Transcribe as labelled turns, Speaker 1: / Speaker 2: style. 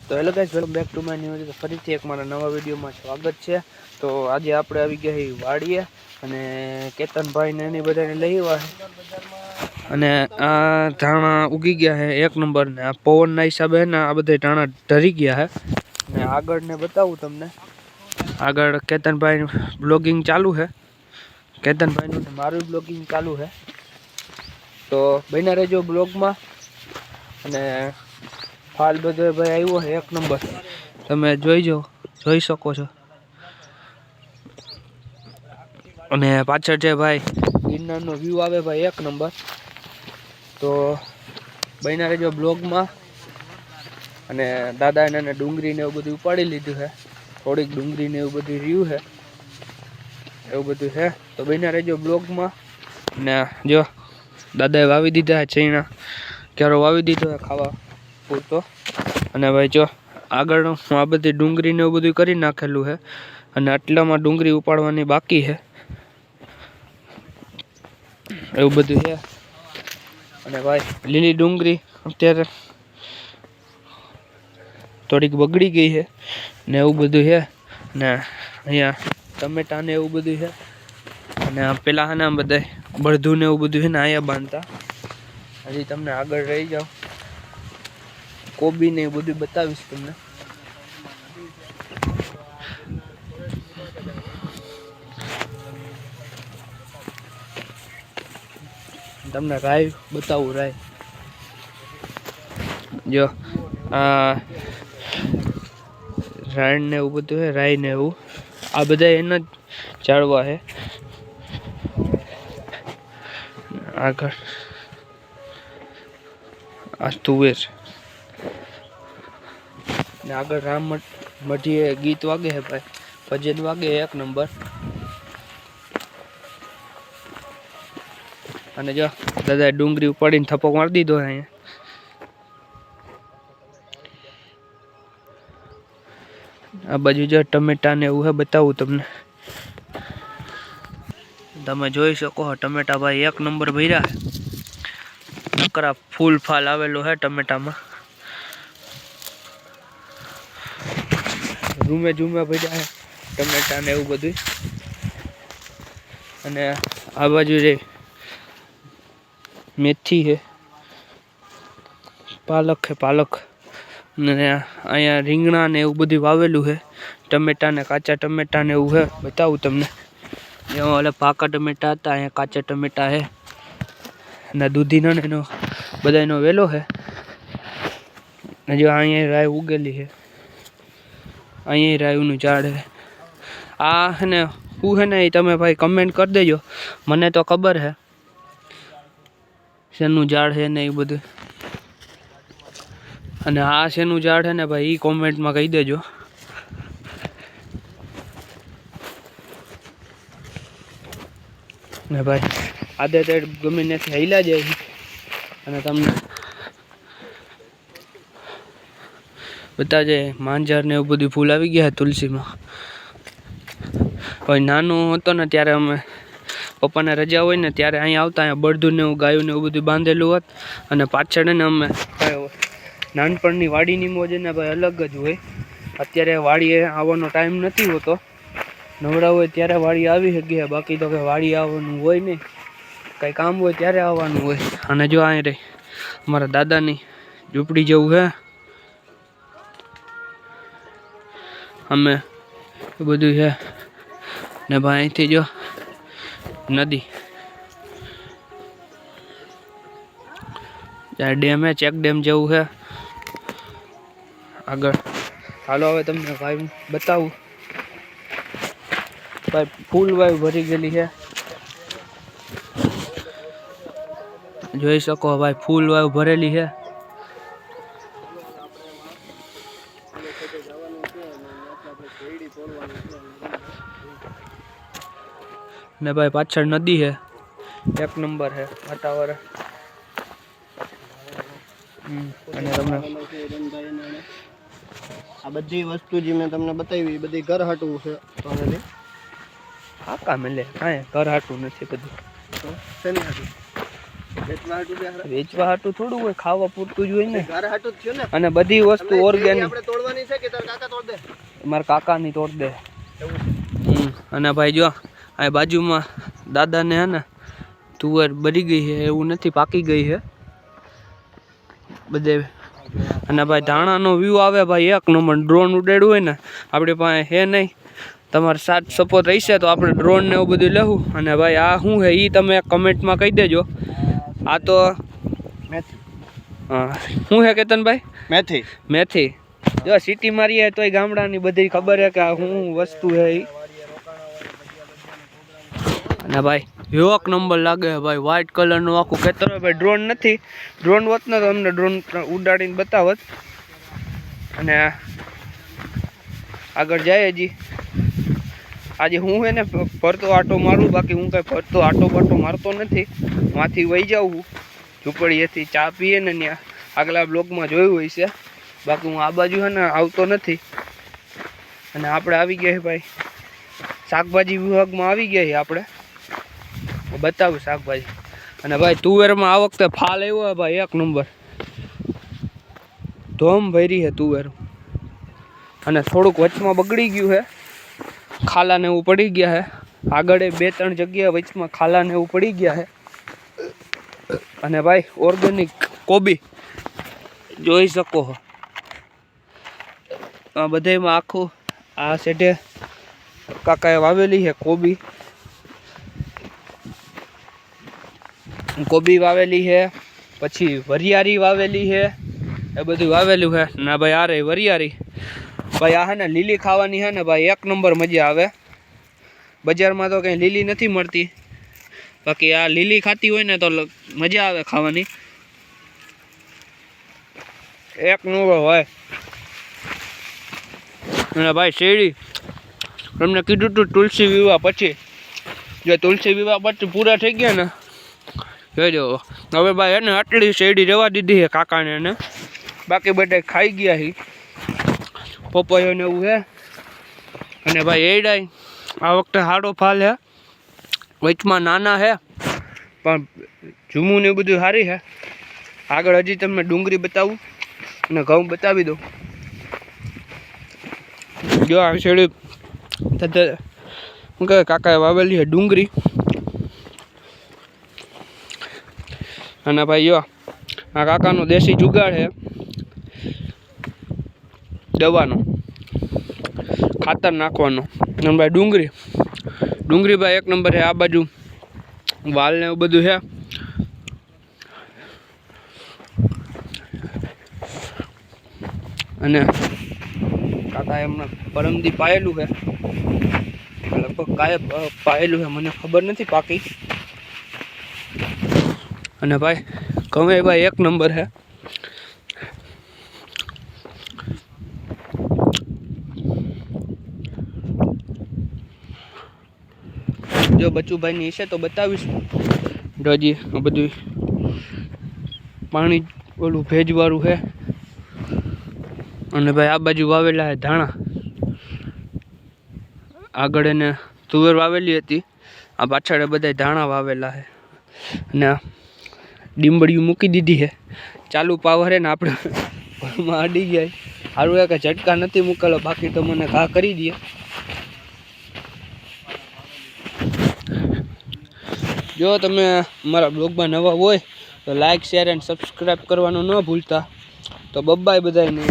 Speaker 1: તો hello guys, welcome back to my new video. ફરીથી એક મારા નવા વિડીયોમાં સ્વાગત છે। તો આજે આપણે આવી ગયા છીએ વાડીએ અને કેતનભાઈ ને એની બધાને લઈ આવ્યા છે અને આ ધાણા ઉગી ગયા છે એક નંબર ને આ પવનના હિસાબે ને આ બધા ધાણા ઢરી ગયા છે ને આગળ ને બતાવું તમને। આગળ કેતનભાઈ બ્લોગિંગ ચાલુ છે, કેતનભાઈનું ને મારું બ્લોગિંગ ચાલુ છે। તો બન્યા રહેજો બ્લોગમાં અને ફાલ બધો ભાઈ આવ્યો છે એક નંબર, તમે જોઈ શકો છો। અને પાછળ છે ભાઈ ગિરનારનો વ્યૂ આવે ભાઈ એક નંબર। તો બન્યા રહેજો બ્લોગમાં। અને દાદા એને ડુંગળી ને એવું બધું ઉપાડી લીધું છે, થોડીક ડુંગળી ને એવું બધું રહ્યું છે, એવું બધું છે। તો બન્યા રહેજો બ્લોગમાં। ને જો દાદાએ વાવી દીધા છે ચૈણા, ક્યારો વાવી દીધો છે ખાવા પૂરતો। અને ભાઈ જો આગળ હું આ બધી ડુંગળી ને એવું બધું કરી નાખેલું છે અને આટલામાં ડુંગળી ઉપાડવાની બાકી છે, એવું બધું છે। અને ભાઈ લીલી ડુંગળી અત્યારે થોડીક બગડી ગઈ છે ને એવું બધું છે। ને અહીંયા ટમેટા ને એવું બધું છે અને પેલા છે ને બધા બળધું ને એવું બધું છે ને અહીંયા બાંધતા। હજી તમને આગળ રહી જાઓ, કોબી ને એવું બધું બતાવીશ તમને। તમને રાય બતાવું, રાય જો આ રાય ને એવું બધું છે, રાય ને એવું આ બધા એના જ ઝાડવા છે। આગળ આ તુવેર ને આગળ રામ મઢીએ ગીત વાગે છે ભાઈ, ભજન વાગે એક નંબર। અને જો દાદા ડુંગળી ઉપાડીને થપ્પો મારી દીધો અહીંયા। આ બાજુ જો ટમેટા ને એવું છે, બતાવું તમને। તમે જોઈ શકો છો ટમેટા ભાઈ એક નંબર ભર્યા છે, નકરા ફૂલ ફાલ આવેલો છે ટમેટામાં, રૂમે ભર્યા છે ટમેટા ને એવું બધું। અને આ બાજુ રે મેથી છે, પાલક છે, પાલક ને અહીંયા રીંગણા ને એવું બધું વાવેલું છે, ટમેટા ને કાચા ટમેટા ને એવું છે, બતાવું તમને। એમાં ઓલા પાકા ટમેટા હતા, અહીંયા કાચા ટમેટા છે અને દૂધીનો ને એનો બધાનો વેલો છે। ને જો અહીંયા રાય ઉગેલી છે, અહીંયા રાયનું ઝાડ છે। આ છે ને શું છે ને એ તમે ભાઈ કમેન્ટ કરી દેજો, મને તો ખબર છે શેનું ઝાડ છે ને એ બધું। અને આ શેનું ઝાડ છે ને ભાઈ એ કોમેન્ટમાં કહી દેજો। ને ભાઈ આદે તે ગમે ત્યાંથી હાલ્યા જાય અને તમને બતાજે માંજર ને એવું બધું ફૂલ આવી ગયા તુલસીમાં। ભાઈ નાનું હતો ને ત્યારે અમે પપ્પાને રજા હોય ને ત્યારે અહીંયા આવતા, અહીંયા બળદું ને એવું ગાયું ને એવું બધું બાંધેલું હોત। અને પાછળ ને અમે નાનપણની વાડીની મોજ ને ભાઈ અલગ જ હોય। અત્યારે વાડીએ આવવાનો ટાઈમ નથી હોતો, નવરા હોય ત્યારે વાડી આવી શકીએ, બાકી તો કંઈ વાડી આવવાનું હોય નહીં, કંઈ કામ હોય ત્યારે આવવાનું હોય। અને જો અહીં રહી અમારા દાદાની ઝૂંપડી જેવું છે, અમે બધું છે ને ભાઈ અહીંથી જો નદી, ડેમ છે, ચેક ડેમ જેવું છે આગળ। હાલો હવે તમને ભાઈ બતાવું, ભાઈ ફૂલ વાયુ ભરી ગયેલી છે, જોઈ શકો ભાઈ ફૂલ વાયુ ભરેલી છે। ને ભાઈ પાછળ નદી છે, એક નંબર છે વાતાવરણ। અને તમને
Speaker 2: આ બધી વસ્તુ જે મેં તમને બતાવી બધી ઘર હાટું છે, તો
Speaker 1: હા કામ એટલે કાંઈ ઘર હાટું નથી બધું,
Speaker 2: તો શેની હાટું
Speaker 1: વેચવા હાટું થોડું હોય, ખાવા પૂરતું જ હોય ને।
Speaker 2: ઘર હાટું જ થયું ને।
Speaker 1: અને બધી વસ્તુ ઓર્ગેનિક,
Speaker 2: આપણે દે.
Speaker 1: મારા કાકાની તોડ દે.
Speaker 2: એવું છે.
Speaker 1: અને ભાઈ જો આ બાજુમાં દાદાને હે ને તુવેર બળી ગઈ છે, એવું નથી, પાકી ગઈ છે બધે. અને ભાઈ ધાણાનો વ્યૂ આવે ભાઈ એક નંબર. ડ્રોન ઉડાડ્યું હોય ને આપણી પાસે હે નહીં, તમારે સાથ સપોર્ટ રહેશે તો આપણે ડ્રોન ને એવું બધું લેવું. અને ભાઈ આ શું છે એ તમે કમેન્ટમાં કહી દેજો. આ તો
Speaker 2: મેથી.
Speaker 1: હા શું છે કેતનભાઈ?
Speaker 2: મેથી.
Speaker 1: મેથી. જો સિટી મારીએ તોય ગામડાની બધી ખબર છે કે આ શું વસ્તુ છે એ. અને ભાઈ એક નંબર લાગે છે ભાઈ, વ્હાઈટ કલરનું આખું ખેતર. ભાઈ ડ્રોન નથી, ડ્રોન હોત ને તો અમને ડ્રોન ઉડાડીને બતાવત. અને આગળ જાય હજી. આજે હું હે ને ફરતો આટો મારું, બાકી હું કાંઈ ફરતો આટો બાટો મારતો નથી. માંથી વહી જાઉં ઝૂંપડીએથી ચા પીએ ને ત્યાં આગલા બ્લોગમાં જોયું હોય છે. બાકી હું આ બાજુ હે ને આવતો નથી. અને આપણે આવી ગયા ભાઈ શાકભાજી વિભાગમાં આવી ગયા છીએ આપણે. બતાવું શાકભાજી. અને ભાઈ તુવેરમાં આ વખતે ફાલ આવ્યો હે ભાઈ એક નંબર. ધોમ ભરી છે તુવેર. અને થોડુંક વચમાં બગડી ગયું છે, ખાલાને એવું પડી ગયા છે. આગળ 2-3 જગ્યાએ વચમાં ખાલાને એવું પડી ગયા છે. અને ભાઈ ઓર્ગેનિક કોબી જોઈ શકો છો. આ બધામાં આખું આ સેટે કાકાએ વાવેલી છે કોબી. કોબી વાવેલી છે, પછી વરિયાળી વાવેલી છે, એ બધું વાવેલું છે. ના ભાઈ આ રહી વરિયાળી. ભાઈ આ હે ને લીલી ખાવાની છે ને ભાઈ એક નંબર મજા આવે. બજારમાં તો કંઈ લીલી નથી મળતી, બાકી આ લીલી ખાતી હોય ને તો મજા આવે ખાવાની. એક નંબર હોય. અને ભાઈ શેરડી તમને કીધું તું તુલસી વિવાહ પછી, જો તુલસી વિવાહ પછી પૂરા થઈ ગયા ને જોજો. હવે ભાઈ એને આટલી શેરડી રહેવા દીધી છે કાકાને એને, બાકી બધા ખાઈ ગયા છે. પપૈયો ને એવું છે. અને ભાઈ એડાય આ વખતે સારો ફાલ છે. વચમાં નાના છે પણ ઝૂમું ને બધું સારી છે. આગળ હજી તમને ડુંગળી બતાવું અને ઘઉં બતાવી દઉં. જો આ શેરડી શું કહે કાકાએ વાવેલી છે ડુંગળી. અને ભાઈ જો આ કાકાનો દેશી જુગાડ છે દવાનો, ખાતર નાખવાનો. અને ભાઈ ડુંગળી ભાઈ એક નંબર છે. આ બાજુ વાલ ને એવું બધું છે. અને કાકા એમના પરમદી પાયેલું છે, લગભગ કાયે પાયેલું છે મને ખબર નથી પાકી. અને ભાઈ ગમે ભાઈ એક નંબર છે. જો બચુભાઈની હશે તો બતાવીશ. હજી બધું પાણી ઓલું ભેજવાળું છે. અને ભાઈ આ બાજુ વાવેલા છે ધાણા. આગળ એને તુવેર વાવેલી હતી, આ પાછળ બધા ધાણા વાવેલા છે. અને ડીંબડીયું મૂકી દીધી છે. ચાલુ પાવર છે ને આપણે ઘરમાં અડી ગયા. સારું કે ઝટકા નથી મૂકેલો, બાકી તો મને ઘા કરી દે. જો તમે મારા બ્લોગમાં નવા હોય તો લાઈક, શેર એન્ડ સબસ્ક્રાઈબ કરવાનું ન ભૂલતા. તો બબ્બાય બધાને.